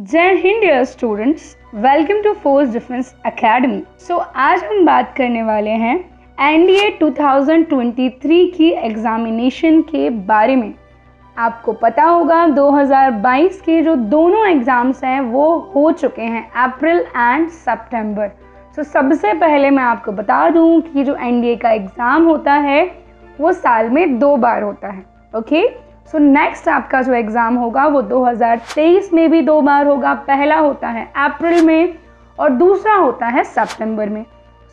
जय Hind dear students, welcome to Force Defence Academy. आज हम बात करने वाले हैं एनडीए 2023 की एग्जामिनेशन के बारे में। आपको पता होगा 2022 के जो दोनों एग्ज़ाम्स हैं वो हो चुके हैं, अप्रैल एंड सितंबर। सबसे पहले मैं आपको बता दूं कि जो एनडीए का एग्ज़ाम होता है वो साल में 2 बार होता है। ओके, नेक्स्ट आपका जो एग्ज़ाम होगा वो 2023 में भी 2 बार होगा। पहला होता है अप्रैल में और दूसरा होता है सितंबर में।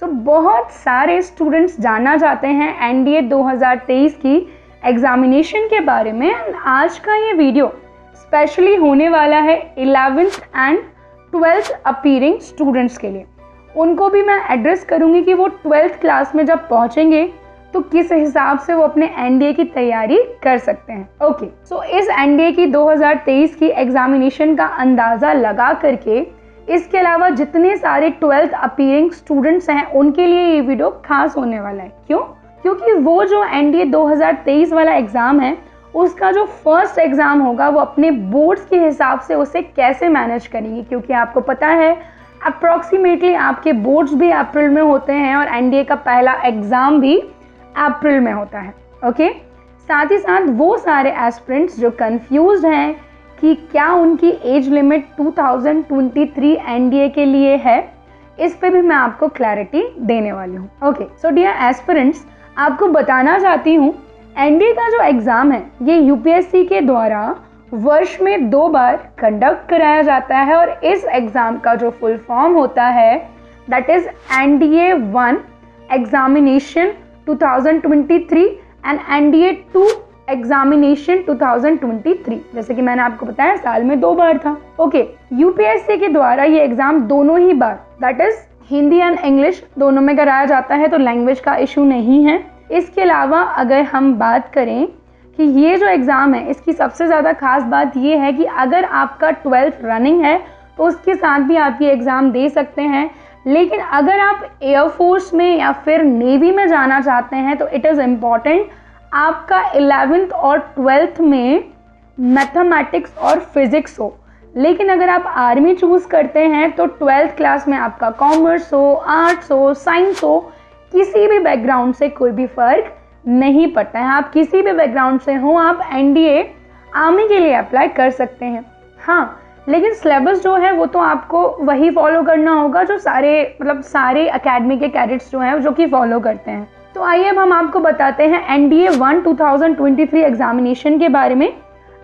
बहुत सारे स्टूडेंट्स जानना चाहते हैं एनडीए 2023 की एग्जामिनेशन के बारे में। आज का ये वीडियो स्पेशली होने वाला है 11th and 12th appearing students के लिए। उनको भी मैं एड्रेस करूँगी कि वो 12th क्लास में जब पहुँचेंगे तो किस हिसाब से वो अपने एनडीए की तैयारी कर सकते हैं। ओके, इस एनडीए की 2023 की एग्जामिनेशन का अंदाज़ा लगा करके इसके अलावा जितने सारे 12th अपीयरिंग स्टूडेंट्स हैं उनके लिए ये वीडियो खास होने वाला है। क्यों? क्योंकि वो जो एनडीए 2023 वाला एग्ज़ाम है उसका जो फर्स्ट एग्ज़ाम होगा वो अपने बोर्ड्स के हिसाब से उसे कैसे मैनेज करेंगे, क्योंकि आपको पता है अप्रॉक्सीमेटली आपके बोर्ड्स भी अप्रैल में होते हैं और एनडीए का पहला एग्ज़ाम भी अप्रैल में होता है। ओके, साथ ही साथ वो सारे एस्पिरेंट्स जो कंफ्यूज्ड हैं कि क्या उनकी एज लिमिट 2023 एनडीए के लिए है, इस पे भी मैं आपको क्लैरिटी देने वाली हूँ। ओके, डियर एस्पिरेंट्स, आपको बताना चाहती हूँ एनडीए का जो एग्ज़ाम है ये यूपीएससी के द्वारा वर्ष में 2 बार कंडक्ट कराया जाता है और इस एग्ज़ाम का जो फुल फॉर्म होता है that is NDA 1 examination 2023 and NDA 2 examination 2023। जैसे कि मैंने आपको बताया साल में 2 बार था। ओके, यूपीएससी के द्वारा ये एग्जाम दोनों ही बार that is Hindi and English दोनों में कराया जाता है, तो लैंग्वेज का इशू नहीं है। इसके अलावा अगर हम बात करें कि ये जो एग्ज़ाम है इसकी सबसे ज़्यादा खास बात ये है कि अगर आपका 12th रनिंग है तो उसके साथ भी आप ये एग्ज़ाम दे सकते हैं, लेकिन अगर आप एयरफोर्स में या फिर नेवी में जाना चाहते हैं तो इट इज़ इम्पॉर्टेंट आपका 11th और 12th में मैथमेटिक्स और फिज़िक्स हो। लेकिन अगर आप आर्मी चूज़ करते हैं तो 12th क्लास में आपका कॉमर्स हो, आर्ट्स हो, साइंस हो, किसी भी बैकग्राउंड से कोई भी फ़र्क नहीं पड़ता है। आप किसी भी बैकग्राउंड से हो, आप एनडीए आर्मी के लिए अप्लाई कर सकते हैं। हाँ, लेकिन सिलेबस जो है वो तो आपको वही फॉलो करना होगा जो सारे एकेडमी के कैडेट्स जो हैं जो कि फॉलो करते हैं। तो आइए अब हम आपको बताते हैं एनडीए 1 2023 एग्जामिनेशन के बारे में।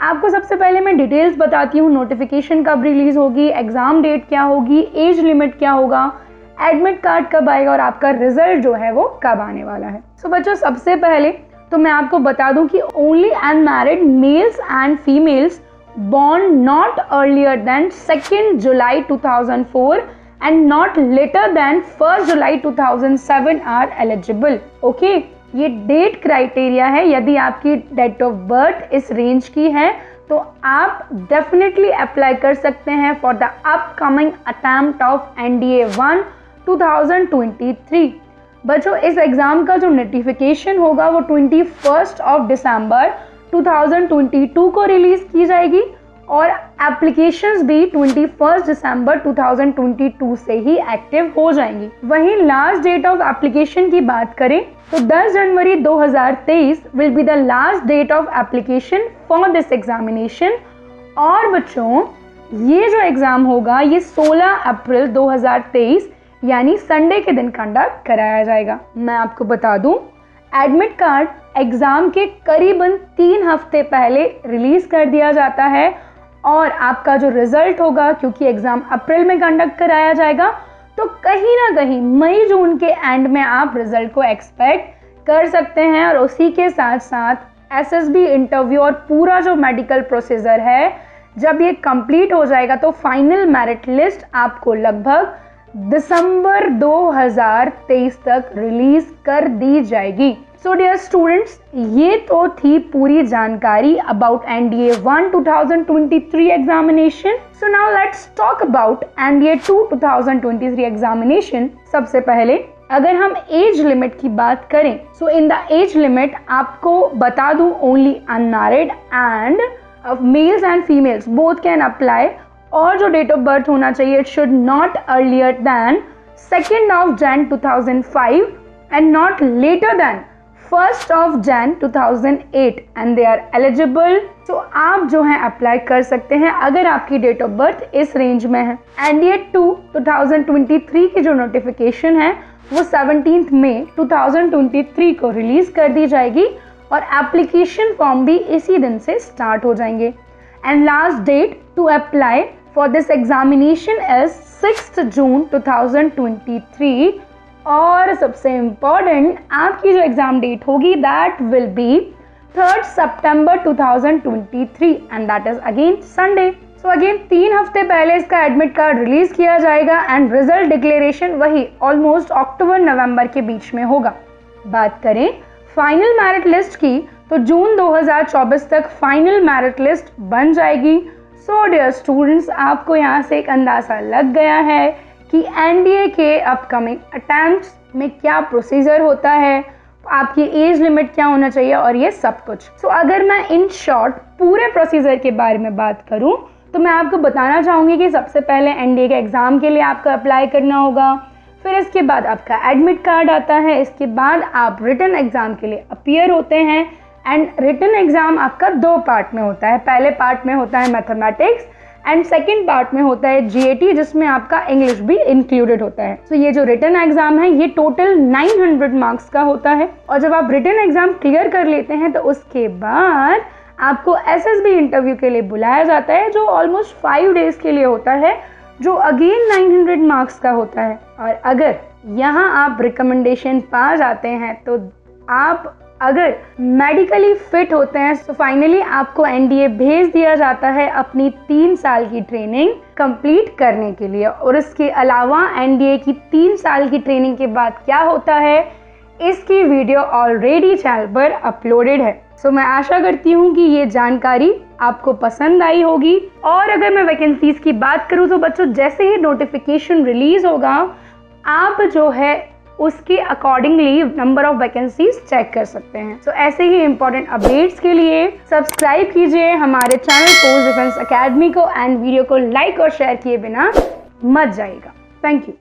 आपको सबसे पहले मैं डिटेल्स बताती हूँ, नोटिफिकेशन कब रिलीज होगी, एग्जाम डेट क्या होगी, एज लिमिट क्या होगा, एडमिट कार्ड कब आएगा और आपका रिजल्ट जो है वो कब आने वाला है। बच्चों, सबसे पहले तो मैं आपको बता दूं कि only unmarried mails and females born not earlier than 2nd July 2004 and not later than 1st July 2007 are eligible. Okay, ये डेट क्राइटेरिया है। यदि आपकी डेट ऑफ बर्थ इस रेंज की है तो आप डेफिनेटली अप्लाई कर सकते हैं for the upcoming attempt of NDA 1 2023। बच्चों, इस एग्ज़ाम का जो नोटिफिकेशन होगा वो 21 दिसंबर 2022 को रिलीज की जाएगी और एप्लीकेशंस भी 21 दिसंबर 2022 से ही एक्टिव हो जाएंगी। वहीं लास्ट डेट ऑफ एप्लीकेशन की बात करें तो 10 जनवरी 2023 will be the last date of application for this examination. और बच्चों, ये जो एग्ज़ाम होगा ये 16 अप्रैल 2023 यानी संडे के दिन कंडक्ट कराया जाएगा। मैं आपको बता दूं एडमिट कार्ड एग्ज़ाम के करीबन 3 हफ्ते पहले रिलीज कर दिया जाता है और आपका जो रिजल्ट होगा, क्योंकि एग्ज़ाम अप्रैल में कंडक्ट कराया जाएगा, तो कहीं ना कहीं मई जून के एंड में आप रिजल्ट को एक्सपेक्ट कर सकते हैं। और उसी के साथ साथ एसएसबी इंटरव्यू और पूरा जो मेडिकल प्रोसीजर है जब ये कंप्लीट हो जाएगा तो फाइनल मेरिट लिस्ट आपको लगभग दिसंबर 2023 तक रिलीज कर दी जाएगी। सो डियर स्टूडेंट्स, ये तो थी पूरी जानकारी about NDA 1 2023 examination. So now let's talk about NDA 2 2023 examination. सबसे पहले अगर हम एज लिमिट की बात करें so in the age limit आपको बता दूं only unmarried and males and females both can apply और जो डेट ऑफ बर्थ होना चाहिए, it should not earlier than 2nd of Jan 2005 and not later than 1st of Jan 2008 and they are eligible. तो आप जो है apply कर सकते हैं अगर आपकी डेट ऑफ बर्थ इस रेंज में है। NDA 2 2023 की जो नोटिफिकेशन है वो 17 मई 2023 को रिलीज कर दी जाएगी और एप्लीकेशन फॉर्म भी इसी दिन से स्टार्ट हो जाएंगे। And last date to apply for this examination is 6 June 2023 और सबसे इम्पॉर्टेंट आपकी जो एग्जाम डेट होगी that will be 3rd September 2023 and that is again Sunday. So again 3 हफ्ते पहले इसका एडमिट कार्ड रिलीज किया जाएगा एंड रिजल्ट डिक्लेरेशन वही ऑलमोस्ट अक्टूबर नवंबर के बीच में होगा। बात करें फाइनल मेरिट लिस्ट की तो जून 2024 तक फाइनल मेरिट लिस्ट बन जाएगी। सो डियर स्टूडेंट्स, आपको यहाँ से एक अंदाज़ा लग गया है कि एनडीए के अपकमिंग अटेम्प्ट्स में क्या प्रोसीजर होता है, आपकी एज लिमिट क्या होना चाहिए और ये सब कुछ। सो अगर मैं इन शॉर्ट पूरे प्रोसीजर के बारे में बात करूं तो मैं आपको बताना चाहूँगी कि सबसे पहले एनडीए के एग्ज़ाम के लिए आपको अप्लाई करना होगा, फिर इसके बाद आपका एडमिट कार्ड आता है, इसके बाद आप रिटन एग्ज़ाम के लिए अपीयर होते हैं एंड रिटन एग्ज़ाम आपका 2 पार्ट में होता है। पहले पार्ट में होता है मैथमेटिक्स एंड सेकेंड पार्ट में होता है जीएटी जिसमें आपका इंग्लिश भी इंक्लूडेड होता है। तो ये जो रिटन एग्जाम है ये टोटल 900 मार्क्स का होता है और जब आप रिटन एग्जाम क्लियर कर लेते हैं तो उसके बाद आपको एसएसबी इंटरव्यू के लिए बुलाया जाता है जो ऑलमोस्ट 5 डेज के लिए होता है, जो अगेन 900 मार्क्स का होता है। और अगर यहाँ आप रिकमेंडेशन पा जाते हैं तो आप अगर मेडिकली फिट होते हैं तो फाइनली आपको एनडीए भेज दिया जाता है अपनी 3 साल की ट्रेनिंग कंप्लीट करने के लिए। और इसके अलावा एनडीए की 3 साल की ट्रेनिंग के बाद क्या होता है इसकी वीडियो ऑलरेडी चैनल पर अपलोडेड है। सो मैं आशा करती हूँ कि ये जानकारी आपको पसंद आई होगी। और अगर मैं वैकेंसीज की बात करूँ तो बच्चों जैसे ही नोटिफिकेशन रिलीज होगा आप जो है उसके accordingly number of vacancies check कर सकते हैं। सो ऐसे ही इंपॉर्टेंट अपडेट्स के लिए सब्सक्राइब कीजिए हमारे चैनल फोर्स डिफेंस एकेडमी को एंड वीडियो को लाइक और शेयर किए बिना मत जाइएगा। Thank you.